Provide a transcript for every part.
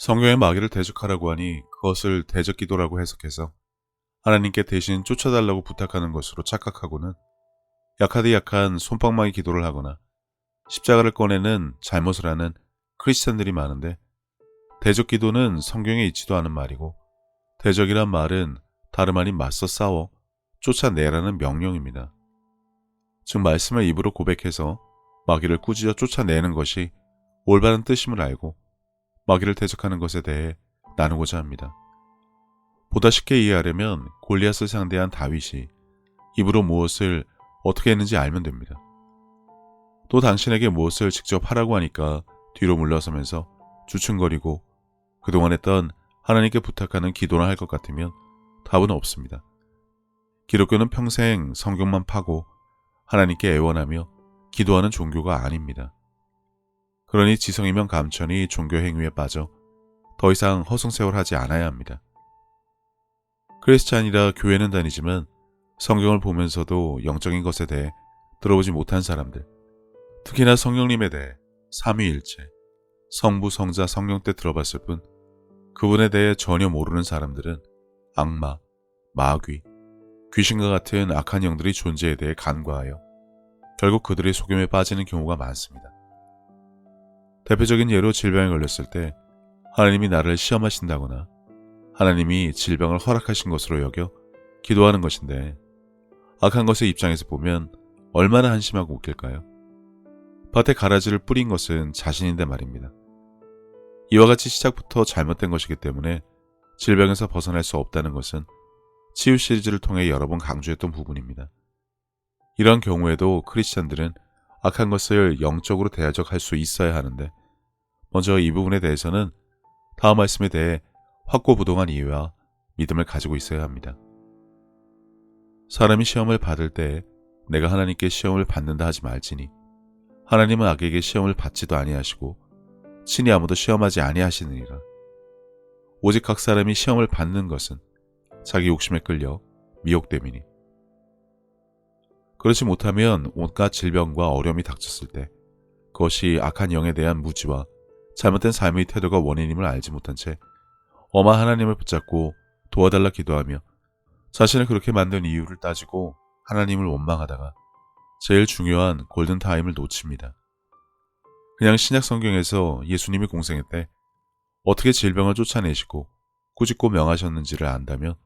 성경의 마귀를 대적하라고 하니 그것을 대적 기도라고 해석해서 하나님께 대신 쫓아달라고 부탁하는 것으로 착각하고는 약하디 약한 솜방망이 기도를 하거나 십자가를 꺼내는 잘못을 하는 크리스찬들이 많은데, 대적 기도는 성경에 있지도 않은 말이고 대적이란 말은 다름 아닌 맞서 싸워 쫓아내라는 명령입니다. 즉 말씀을 입으로 고백해서 마귀를 꾸짖어 쫓아내는 것이 올바른 뜻임을 알고 마귀를 대적하는 것에 대해 나누고자 합니다. 보다 쉽게 이해하려면 골리앗을 상대한 다윗이 입으로 무엇을 어떻게 했는지 알면 됩니다. 또 당신에게 무엇을 직접 하라고 하니까 뒤로 물러서면서 주춤거리고 그동안 했던 하나님께 부탁하는 기도나 할 것 같으면 답은 없습니다. 기독교는 평생 성경만 파고 하나님께 애원하며 기도하는 종교가 아닙니다. 그러니 지성이면 감천이 종교 행위에 빠져 더 이상 허송세월하지 않아야 합니다. 크리스찬이라 교회는 다니지만 성경을 보면서도 영적인 것에 대해 들어보지 못한 사람들, 특히나 성령님에 대해 삼위일체, 성부, 성자, 성령 때 들어봤을 뿐 그분에 대해 전혀 모르는 사람들은 악마, 마귀, 귀신과 같은 악한 영들의 존재에 대해 간과하여 결국 그들의 속임에 빠지는 경우가 많습니다. 대표적인 예로 질병에 걸렸을 때 하나님이 나를 시험하신다거나 하나님이 질병을 허락하신 것으로 여겨 기도하는 것인데, 악한 것의 입장에서 보면 얼마나 한심하고 웃길까요? 밭에 가라지를 뿌린 것은 자신인데 말입니다. 이와 같이 시작부터 잘못된 것이기 때문에 질병에서 벗어날 수 없다는 것은 치유 시리즈를 통해 여러 번 강조했던 부분입니다. 이런 경우에도 크리스찬들은 악한 것을 영적으로 대적할 수 있어야 하는데, 먼저 이 부분에 대해서는 다음 말씀에 대해 확고부동한 이해와 믿음을 가지고 있어야 합니다. 사람이 시험을 받을 때 내가 하나님께 시험을 받는다 하지 말지니 하나님은 악에게 시험을 받지도 아니하시고 친히 아무도 시험하지 아니하시느니라. 오직 각 사람이 시험을 받는 것은 자기 욕심에 끌려 미혹됨이니, 그렇지 못하면 온갖 질병과 어려움이 닥쳤을 때 그것이 악한 영에 대한 무지와 잘못된 삶의 태도가 원인임을 알지 못한 채 엄한 하나님을 붙잡고 도와달라 기도하며 자신을 그렇게 만든 이유를 따지고 하나님을 원망하다가 제일 중요한 골든타임을 놓칩니다. 그냥 신약 성경에서 예수님이 공생애 때 어떻게 질병을 쫓아내시고 꾸짖고 명하셨는지를 안다면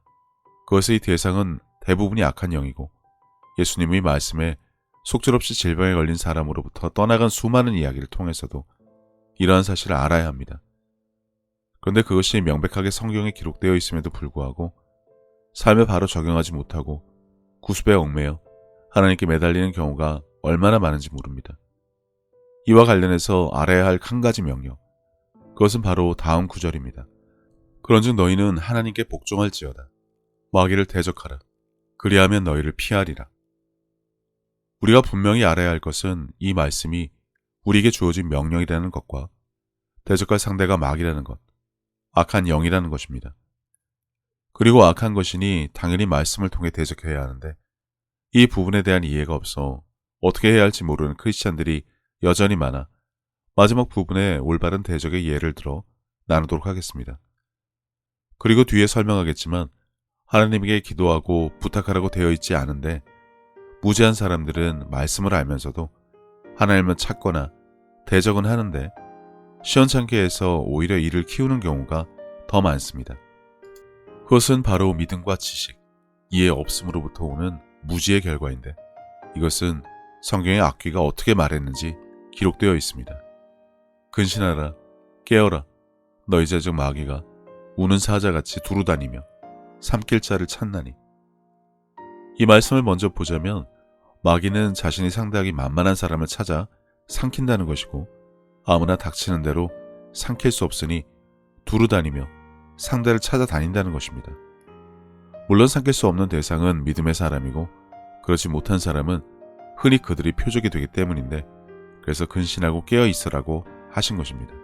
그것의 대상은 대부분이 악한 영이고, 예수님의 말씀에 속절없이 질병에 걸린 사람으로부터 떠나간 수많은 이야기를 통해서도 이러한 사실을 알아야 합니다. 그런데 그것이 명백하게 성경에 기록되어 있음에도 불구하고 삶에 바로 적용하지 못하고 구습에 얽매여 하나님께 매달리는 경우가 얼마나 많은지 모릅니다. 이와 관련해서 알아야 할 한 가지 명령, 그것은 바로 다음 구절입니다. 그런즉 너희는 하나님께 복종할지어다. 마귀를 대적하라. 그리하면 너희를 피하리라. 우리가 분명히 알아야 할 것은 이 말씀이 우리에게 주어진 명령이라는 것과 대적할 상대가 마귀라는 것, 악한 영이라는 것입니다. 그리고 악한 것이니 당연히 말씀을 통해 대적해야 하는데, 이 부분에 대한 이해가 없어 어떻게 해야 할지 모르는 크리스찬들이 여전히 많아 마지막 부분에 올바른 대적의 예를 들어 나누도록 하겠습니다. 그리고 뒤에 설명하겠지만 하나님에게 기도하고 부탁하라고 되어 있지 않은데, 무지한 사람들은 말씀을 알면서도 하나님을 찾거나 대적은 하는데 시원찮게 해서 오히려 이를 키우는 경우가 더 많습니다. 그것은 바로 믿음과 지식, 이해 없음으로부터 오는 무지의 결과인데, 이것은 성경의 악귀가 어떻게 말했는지 기록되어 있습니다. 근신하라, 깨어라, 너희 제적 마귀가 우는 사자같이 두루다니며 삼킬 자를 찾나니. 이 말씀을 먼저 보자면 마귀는 자신이 상대하기 만만한 사람을 찾아 삼킨다는 것이고, 아무나 닥치는 대로 삼킬 수 없으니 두루다니며 상대를 찾아다닌다는 것입니다. 물론 삼킬 수 없는 대상은 믿음의 사람이고 그렇지 못한 사람은 흔히 그들이 표적이 되기 때문인데, 그래서 근신하고 깨어있으라고 하신 것입니다.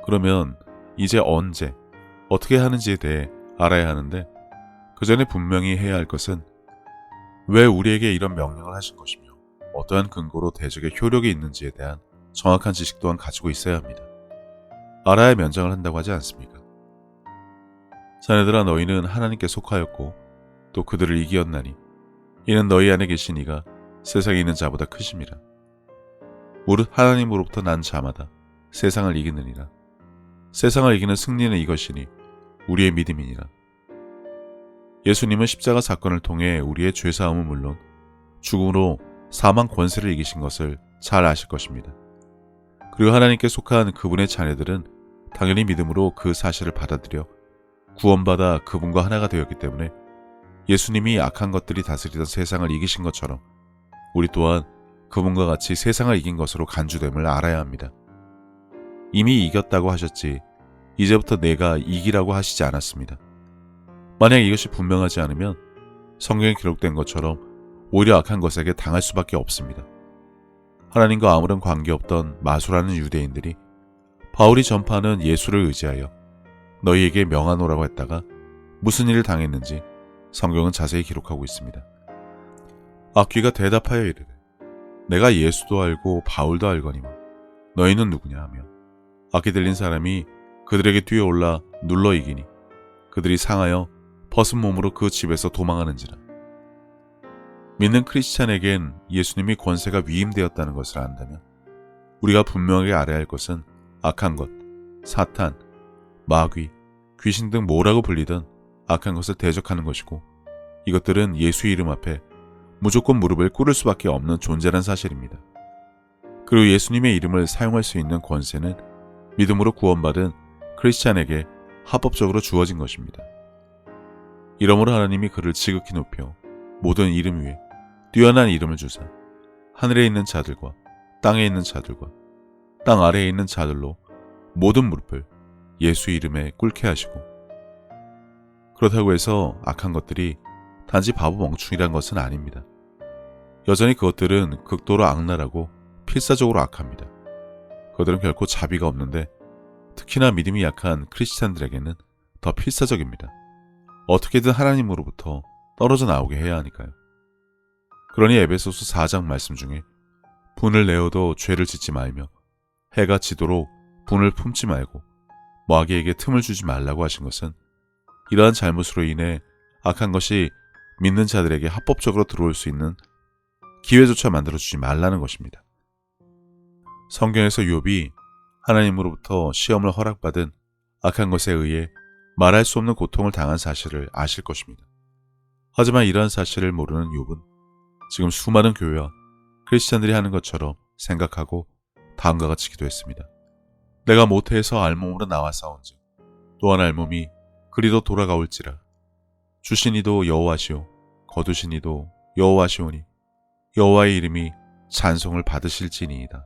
그러면 이제 언제, 어떻게 하는지에 대해 알아야 하는데, 그 전에 분명히 해야 할 것은 왜 우리에게 이런 명령을 하신 것이며 어떠한 근거로 대적의 효력이 있는지에 대한 정확한 지식 또한 가지고 있어야 합니다. 알아야 면장을 한다고 하지 않습니까? 자네들아, 너희는 하나님께 속하였고 또 그들을 이기었나니 이는 너희 안에 계신 이가 세상에 있는 자보다 크심이라. 무릇 하나님으로부터 난 자마다 세상을 이기느니라. 세상을 이기는 승리는 이것이니 우리의 믿음이니라. 예수님은 십자가 사건을 통해 우리의 죄사함은 물론 죽음으로 사망 권세를 이기신 것을 잘 아실 것입니다. 그리고 하나님께 속한 그분의 자녀들은 당연히 믿음으로 그 사실을 받아들여 구원받아 그분과 하나가 되었기 때문에 예수님이 악한 것들이 다스리던 세상을 이기신 것처럼 우리 또한 그분과 같이 세상을 이긴 것으로 간주됨을 알아야 합니다. 이미 이겼다고 하셨지 이제부터 내가 이기라고 하시지 않았습니다. 만약 이것이 분명하지 않으면 성경에 기록된 것처럼 오히려 악한 것에게 당할 수밖에 없습니다. 하나님과 아무런 관계없던 마술하는 유대인들이 바울이 전파하는 예수를 의지하여 너희에게 명하노라고 했다가 무슨 일을 당했는지 성경은 자세히 기록하고 있습니다. 악귀가 대답하여 이르되 내가 예수도 알고 바울도 알거니와 너희는 누구냐 하며 악기 들린 사람이 그들에게 뛰어올라 눌러 이기니 그들이 상하여 벗은 몸으로 그 집에서 도망하는지라. 믿는 크리스찬에겐 예수님이 권세가 위임되었다는 것을 안다면 우리가 분명하게 알아야 할 것은 악한 것, 사탄, 마귀, 귀신 등 뭐라고 불리든 악한 것을 대적하는 것이고 이것들은 예수 이름 앞에 무조건 무릎을 꿇을 수밖에 없는 존재란 사실입니다. 그리고 예수님의 이름을 사용할 수 있는 권세는 믿음으로 구원받은 크리스찬에게 합법적으로 주어진 것입니다. 이러므로 하나님이 그를 지극히 높여 모든 이름 위에 뛰어난 이름을 주사 하늘에 있는 자들과 땅에 있는 자들과 땅 아래에 있는 자들로 모든 무릎을 예수 이름에 꿇게 하시고 그렇다고 해서 악한 것들이 단지 바보 멍충이란 것은 아닙니다. 여전히 그것들은 극도로 악랄하고 필사적으로 악합니다. 그들은 결코 자비가 없는데 특히나 믿음이 약한 크리스찬들에게는 더 필사적입니다. 어떻게든 하나님으로부터 떨어져 나오게 해야 하니까요. 그러니 에베소서 4장 말씀 중에 분을 내어도 죄를 짓지 말며 해가 지도록 분을 품지 말고 마귀에게 틈을 주지 말라고 하신 것은 이러한 잘못으로 인해 악한 것이 믿는 자들에게 합법적으로 들어올 수 있는 기회조차 만들어주지 말라는 것입니다. 성경에서 욥이 하나님으로부터 시험을 허락받은 악한 것에 의해 말할 수 없는 고통을 당한 사실을 아실 것입니다. 하지만 이러한 사실을 모르는 욥은 지금 수많은 교회와 크리스찬들이 하는 것처럼 생각하고 다음과 같이 기도했습니다. 내가 모태에서 알몸으로 나와싸운즉 또한 알몸이 그리도 돌아가올지라. 주신 이도 여호와시오 거두신 이도 여호와시오니 여호와의 이름이 찬송을 받으실지니이다.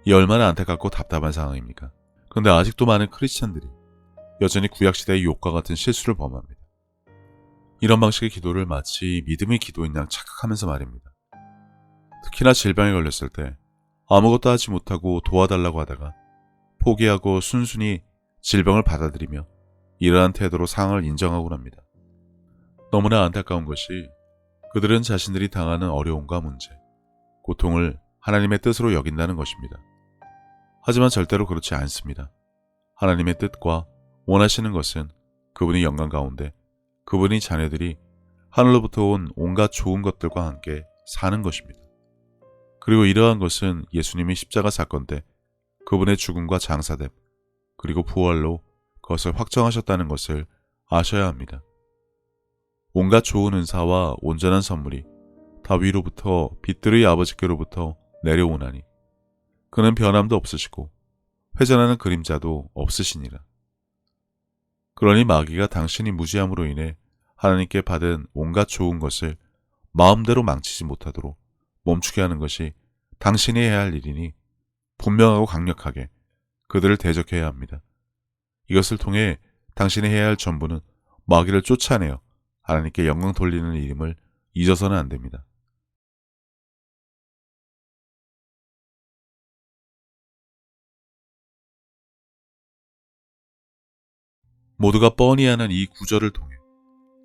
이 얼마나 안타깝고 답답한 상황입니까? 그런데 아직도 많은 크리스찬들이 여전히 구약시대의 욥과 같은 실수를 범합니다. 이런 방식의 기도를 마치 믿음의 기도인 양 착각하면서 말입니다. 특히나 질병에 걸렸을 때 아무것도 하지 못하고 도와달라고 하다가 포기하고 순순히 질병을 받아들이며 이러한 태도로 상황을 인정하곤 합니다. 너무나 안타까운 것이 그들은 자신들이 당하는 어려움과 문제, 고통을 하나님의 뜻으로 여긴다는 것입니다. 하지만 절대로 그렇지 않습니다. 하나님의 뜻과 원하시는 것은 그분의 영광 가운데 그분의 자녀들이 하늘로부터 온 온갖 좋은 것들과 함께 사는 것입니다. 그리고 이러한 것은 예수님이 십자가 사건 때 그분의 죽음과 장사됨 그리고 부활로 그것을 확정하셨다는 것을 아셔야 합니다. 온갖 좋은 은사와 온전한 선물이 다 위로부터 빛들의 아버지께로부터 내려오나니 그는 변함도 없으시고 회전하는 그림자도 없으시니라. 그러니 마귀가 당신이 무지함으로 인해 하나님께 받은 온갖 좋은 것을 마음대로 망치지 못하도록 멈추게 하는 것이 당신이 해야 할 일이니 분명하고 강력하게 그들을 대적해야 합니다. 이것을 통해 당신이 해야 할 전부는 마귀를 쫓아내어 하나님께 영광 돌리는 일임을 잊어서는 안 됩니다. 모두가 뻔히 아는 이 구절을 통해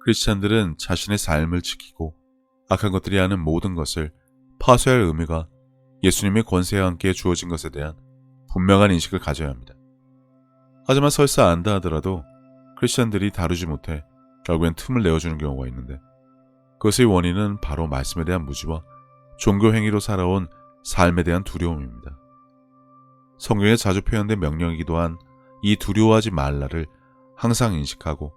크리스찬들은 자신의 삶을 지키고 악한 것들이 하는 모든 것을 파쇄할 의미가 예수님의 권세와 함께 주어진 것에 대한 분명한 인식을 가져야 합니다. 하지만 설사 안다 하더라도 크리스천들이 다루지 못해 결국엔 틈을 내어주는 경우가 있는데, 그것의 원인은 바로 말씀에 대한 무지와 종교 행위로 살아온 삶에 대한 두려움입니다. 성경에 자주 표현된 명령이기도 한 이 두려워하지 말라를 항상 인식하고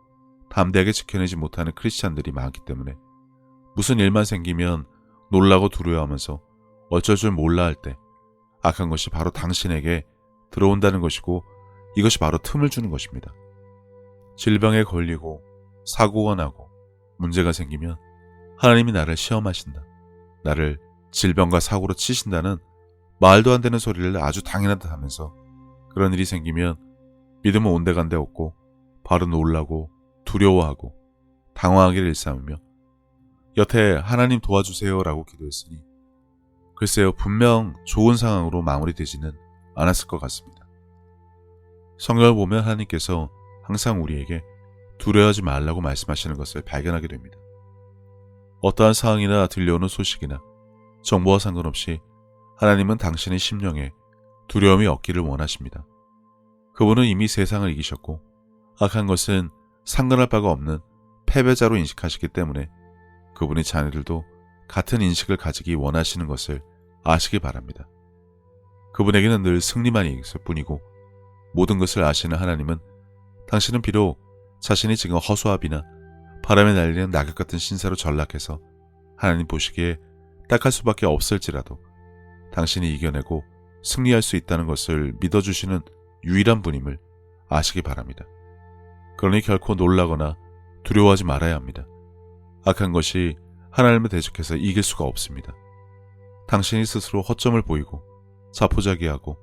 담대하게 지켜내지 못하는 크리스찬들이 많기 때문에 무슨 일만 생기면 놀라고 두려워하면서 어쩔 줄 몰라 할 때 악한 것이 바로 당신에게 들어온다는 것이고, 이것이 바로 틈을 주는 것입니다. 질병에 걸리고 사고가 나고 문제가 생기면 하나님이 나를 시험하신다, 나를 질병과 사고로 치신다는 말도 안 되는 소리를 아주 당연하다 하면서, 그런 일이 생기면 믿음은 온데간데 없고 바로 놀라고 두려워하고 당황하기를 일삼으며 여태 하나님 도와주세요 라고 기도했으니 글쎄요, 분명 좋은 상황으로 마무리되지는 않았을 것 같습니다. 성경을 보면 하나님께서 항상 우리에게 두려워하지 말라고 말씀하시는 것을 발견하게 됩니다. 어떠한 상황이나 들려오는 소식이나 정보와 상관없이 하나님은 당신의 심령에 두려움이 없기를 원하십니다. 그분은 이미 세상을 이기셨고 악한 것은 상관할 바가 없는 패배자로 인식하시기 때문에 그분의 자녀들도 같은 인식을 가지기 원하시는 것을 아시기 바랍니다. 그분에게는 늘 승리만 있을 뿐이고, 모든 것을 아시는 하나님은 당신은 비록 자신이 지금 허수아비나 바람에 날리는 낙엽 같은 신세로 전락해서 하나님 보시기에 딱할 수밖에 없을지라도 당신이 이겨내고 승리할 수 있다는 것을 믿어주시는 유일한 분임을 아시기 바랍니다. 그러니 결코 놀라거나 두려워하지 말아야 합니다. 악한 것이 하나님을 대적해서 이길 수가 없습니다. 당신이 스스로 허점을 보이고 자포자기하고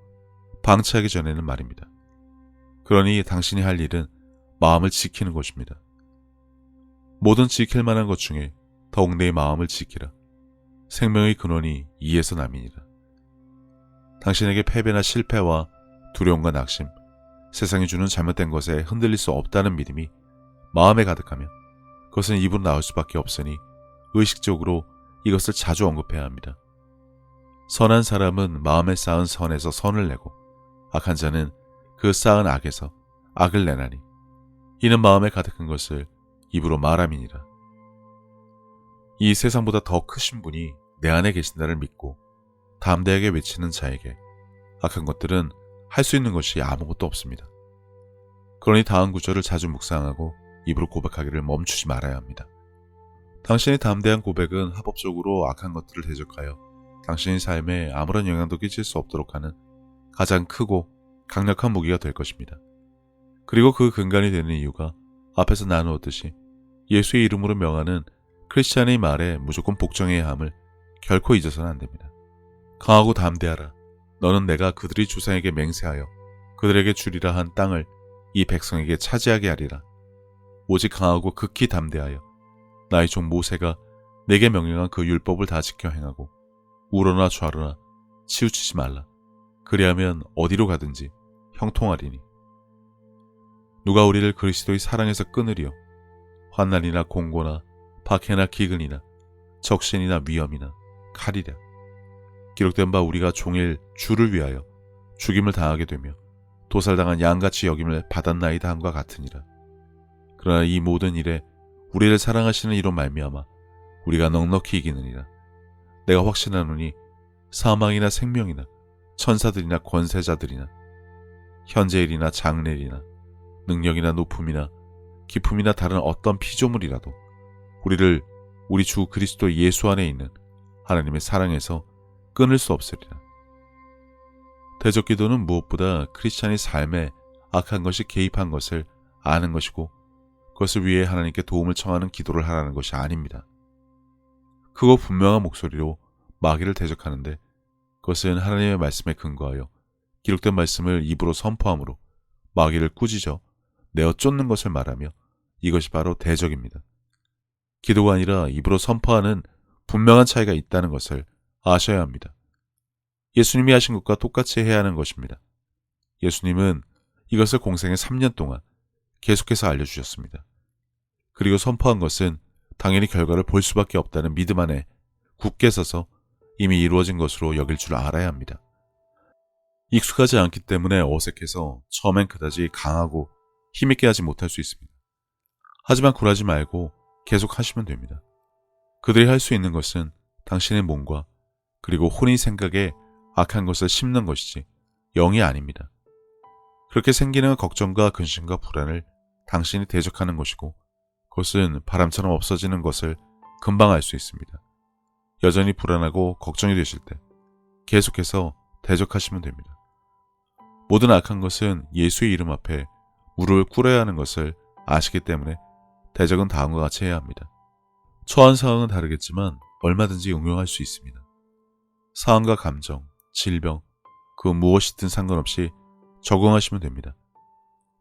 방치하기 전에는 말입니다. 그러니 당신이 할 일은 마음을 지키는 것입니다. 모든 지킬 만한 것 중에 더욱 내 마음을 지키라. 생명의 근원이 이에서 남이니라. 당신에게 패배나 실패와 두려움과 낙심, 세상이 주는 잘못된 것에 흔들릴 수 없다는 믿음이 마음에 가득하면 그것은 입으로 나올 수밖에 없으니 의식적으로 이것을 자주 언급해야 합니다. 선한 사람은 마음에 쌓은 선에서 선을 내고 악한 자는 그 쌓은 악에서 악을 내나니 이는 마음에 가득한 것을 입으로 말함이니라. 이 세상보다 더 크신 분이 내 안에 계신다를 믿고 담대하게 외치는 자에게 악한 것들은 할 수 있는 것이 아무것도 없습니다. 그러니 다음 구절을 자주 묵상하고 입으로 고백하기를 멈추지 말아야 합니다. 당신의 담대한 고백은 합법적으로 악한 것들을 대적하여 당신의 삶에 아무런 영향도 끼칠 수 없도록 하는 가장 크고 강력한 무기가 될 것입니다. 그리고 그 근간이 되는 이유가 앞에서 나누었듯이 예수의 이름으로 명하는 크리스찬의 말에 무조건 복종해야 함을 결코 잊어서는 안 됩니다. 강하고 담대하라. 너는 내가 그들의 조상에게 맹세하여 그들에게 주리라 한 땅을 이 백성에게 차지하게 하리라. 오직 강하고 극히 담대하여 나의 종 모세가 내게 명령한 그 율법을 다 지켜 행하고 우러나 좌로나 치우치지 말라. 그리하면 어디로 가든지 형통하리니. 누가 우리를 그리스도의 사랑에서 끊으리요? 환난이나 공고나 박해나 기근이나 적신이나 위험이나 칼이랴. 기록된 바 우리가 종일 주를 위하여 죽임을 당하게 되며 도살당한 양같이 여김을 받았나이다 함과 같으니라. 그러나 이 모든 일에 우리를 사랑하시는 이로 말미암아 우리가 넉넉히 이기느니라. 내가 확신하노니 사망이나 생명이나 천사들이나 권세자들이나 현재일이나 장래일이나 능력이나 높음이나 기품이나 다른 어떤 피조물이라도 우리를 우리 주 그리스도 예수 안에 있는 하나님의 사랑에서 끊을 수 없으리라. 대적 기도는 무엇보다 크리스찬의 삶에 악한 것이 개입한 것을 아는 것이고 그것을 위해 하나님께 도움을 청하는 기도를 하라는 것이 아닙니다. 크고 분명한 목소리로 마귀를 대적하는데 그것은 하나님의 말씀에 근거하여 기록된 말씀을 입으로 선포함으로 마귀를 꾸짖어 내어 쫓는 것을 말하며 이것이 바로 대적입니다. 기도가 아니라 입으로 선포하는 분명한 차이가 있다는 것을 아셔야 합니다. 예수님이 하신 것과 똑같이 해야 하는 것입니다. 예수님은 이것을 공생의 3년 동안 계속해서 알려주셨습니다. 그리고 선포한 것은 당연히 결과를 볼 수밖에 없다는 믿음 안에 굳게 서서 이미 이루어진 것으로 여길 줄 알아야 합니다. 익숙하지 않기 때문에 어색해서 처음엔 그다지 강하고 힘있게 하지 못할 수 있습니다. 하지만 굴하지 말고 계속 하시면 됩니다. 그들이 할 수 있는 것은 당신의 몸과 그리고 혼의 생각에 악한 것을 심는 것이지 영이 아닙니다. 그렇게 생기는 걱정과 근심과 불안을 당신이 대적하는 것이고 그것은 바람처럼 없어지는 것을 금방 알 수 있습니다. 여전히 불안하고 걱정이 되실 때 계속해서 대적하시면 됩니다. 모든 악한 것은 예수의 이름 앞에 무릎을 꿇어야 하는 것을 아시기 때문에 대적은 다음과 같이 해야 합니다. 처한 상황은 다르겠지만 얼마든지 응용할 수 있습니다. 상황과 감정, 질병, 그 무엇이든 상관없이 적응하시면 됩니다.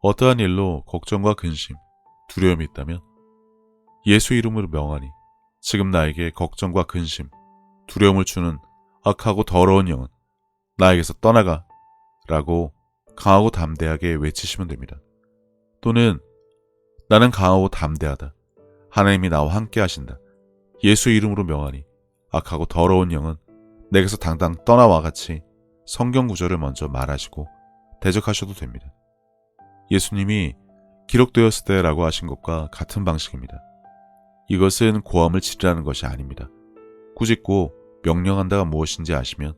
어떠한 일로 걱정과 근심, 두려움이 있다면 예수 이름으로 명하니 지금 나에게 걱정과 근심, 두려움을 주는 악하고 더러운 영은 나에게서 떠나가 라고 강하고 담대하게 외치시면 됩니다. 또는 나는 강하고 담대하다. 하나님이 나와 함께 하신다. 예수 이름으로 명하니 악하고 더러운 영은 내게서 당당 떠나와 같이 성경 구절을 먼저 말하시고 대적하셔도 됩니다. 예수님이 기록되었을 때라고 하신 것과 같은 방식입니다. 이것은 고함을 지르라는 것이 아닙니다. 꾸짖고 명령한다가 무엇인지 아시면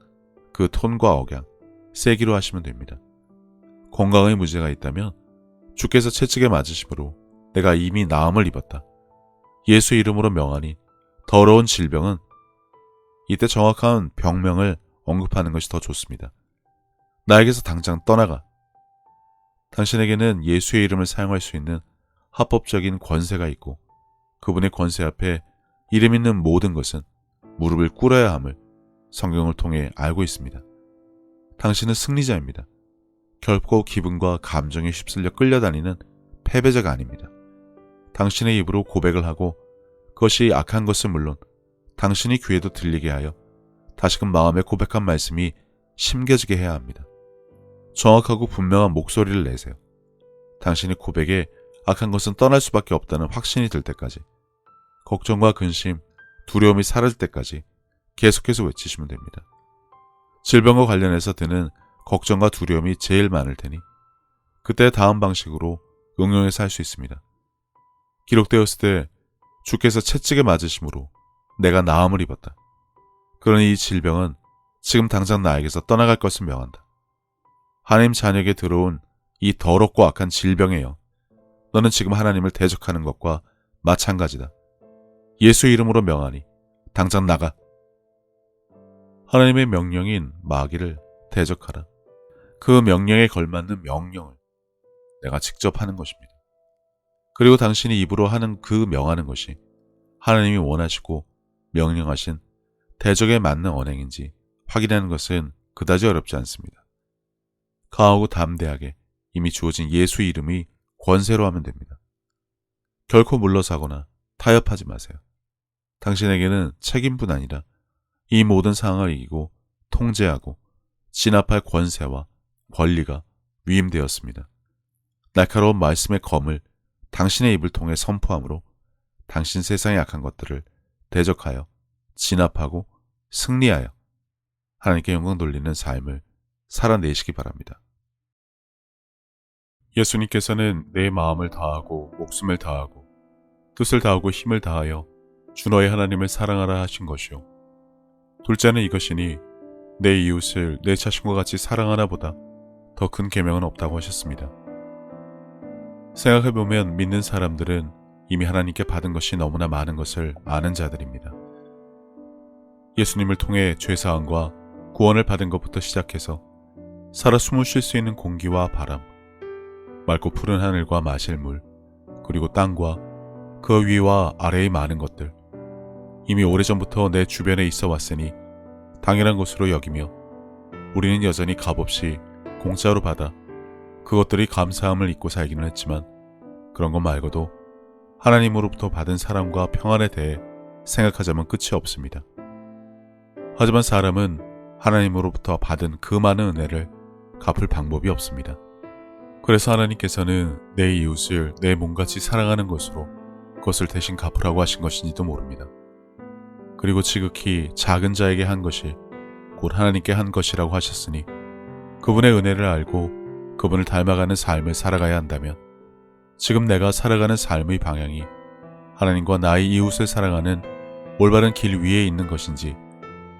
그 톤과 억양, 세기로 하시면 됩니다. 건강에 문제가 있다면 주께서 채찍에 맞으심으로 내가 이미 나음을 입었다. 예수 이름으로 명하니 더러운 질병은 이때 정확한 병명을 언급하는 것이 더 좋습니다. 나에게서 당장 떠나가. 당신에게는 예수의 이름을 사용할 수 있는 합법적인 권세가 있고 그분의 권세 앞에 이름 있는 모든 것은 무릎을 꿇어야 함을 성경을 통해 알고 있습니다. 당신은 승리자입니다. 결코 기분과 감정에 휩쓸려 끌려다니는 패배자가 아닙니다. 당신의 입으로 고백을 하고 그것이 악한 것은 물론 당신이 귀에도 들리게 하여 다시금 마음에 고백한 말씀이 심겨지게 해야 합니다. 정확하고 분명한 목소리를 내세요. 당신의 고백에 악한 것은 떠날 수밖에 없다는 확신이 들 때까지, 걱정과 근심, 두려움이 사라질 때까지 계속해서 외치시면 됩니다. 질병과 관련해서 드는 걱정과 두려움이 제일 많을 테니 그때 다음 방식으로 응용해서 할 수 있습니다. 기록되었을 때 주께서 채찍에 맞으심으로 내가 나음을 입었다. 그러니 이 질병은 지금 당장 나에게서 떠나갈 것을 명한다. 하나님 자녀에게 들어온 이 더럽고 악한 질병이여, 너는 지금 하나님을 대적하는 것과 마찬가지다. 예수 이름으로 명하니 당장 나가. 하나님의 명령인 마귀를 대적하라. 그 명령에 걸맞는 명령을 내가 직접 하는 것입니다. 그리고 당신이 입으로 하는 그 명하는 것이 하나님이 원하시고 명령하신 대적에 맞는 언행인지 확인하는 것은 그다지 어렵지 않습니다. 강하고 담대하게 이미 주어진 예수 이름이 권세로 하면 됩니다. 결코 물러서거나 타협하지 마세요. 당신에게는 책임뿐 아니라 이 모든 상황을 이기고 통제하고 진압할 권세와 권리가 위임되었습니다. 날카로운 말씀의 검을 당신의 입을 통해 선포함으로 당신 세상의 악한 것들을 대적하여 진압하고 승리하여 하나님께 영광 돌리는 삶을 살아내시기 바랍니다. 예수님께서는 내 마음을 다하고 목숨을 다하고 뜻을 다하고 힘을 다하여 주 너의 하나님을 사랑하라 하신 것이요. 둘째는 이것이니 내 이웃을 내 자신과 같이 사랑하나 보다 더 큰 계명은 없다고 하셨습니다. 생각해보면 믿는 사람들은 이미 하나님께 받은 것이 너무나 많은 것을 아는 자들입니다. 예수님을 통해 죄사함과 구원을 받은 것부터 시작해서 살아 숨을 쉴 수 있는 공기와 바람, 맑고 푸른 하늘과 마실 물, 그리고 땅과 그 위와 아래의 많은 것들, 이미 오래전부터 내 주변에 있어 왔으니 당연한 것으로 여기며 우리는 여전히 값없이 공짜로 받아 그것들이 감사함을 잊고 살기는 했지만 그런 것 말고도 하나님으로부터 받은 사랑과 평안에 대해 생각하자면 끝이 없습니다. 하지만 사람은 하나님으로부터 받은 그 많은 은혜를 갚을 방법이 없습니다. 그래서 하나님께서는 내 이웃을 내 몸같이 사랑하는 것으로 그것을 대신 갚으라고 하신 것인지도 모릅니다. 그리고 지극히 작은 자에게 한 것이 곧 하나님께 한 것이라고 하셨으니 그분의 은혜를 알고 그분을 닮아가는 삶을 살아가야 한다면 지금 내가 살아가는 삶의 방향이 하나님과 나의 이웃을 사랑하는 올바른 길 위에 있는 것인지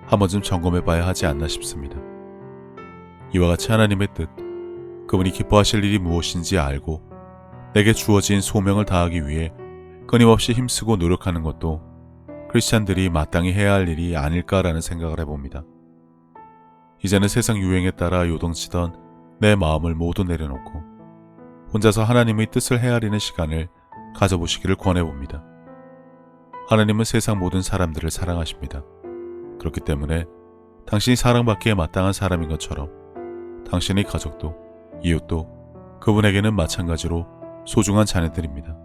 한 번쯤 점검해 봐야 하지 않나 싶습니다. 이와 같이 하나님의 뜻, 그분이 기뻐하실 일이 무엇인지 알고 내게 주어진 소명을 다하기 위해 끊임없이 힘쓰고 노력하는 것도 크리스찬들이 마땅히 해야 할 일이 아닐까라는 생각을 해봅니다. 이제는 세상 유행에 따라 요동치던 내 마음을 모두 내려놓고 혼자서 하나님의 뜻을 헤아리는 시간을 가져보시기를 권해봅니다. 하나님은 세상 모든 사람들을 사랑하십니다. 그렇기 때문에 당신이 사랑받기에 마땅한 사람인 것처럼 당신의 가족도 이웃도 그분에게는 마찬가지로 소중한 자녀들입니다.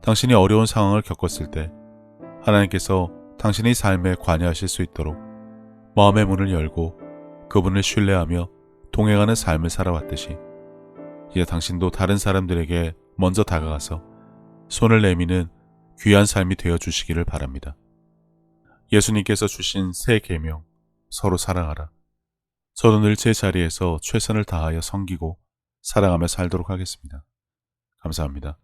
당신이 어려운 상황을 겪었을 때 하나님께서 당신의 삶에 관여하실 수 있도록 마음의 문을 열고 그분을 신뢰하며 동행하는 삶을 살아왔듯이 이제 당신도 다른 사람들에게 먼저 다가가서 손을 내미는 귀한 삶이 되어주시기를 바랍니다. 예수님께서 주신 새 계명, 서로 사랑하라. 저도 늘 제 자리에서 최선을 다하여 섬기고 사랑하며 살도록 하겠습니다. 감사합니다.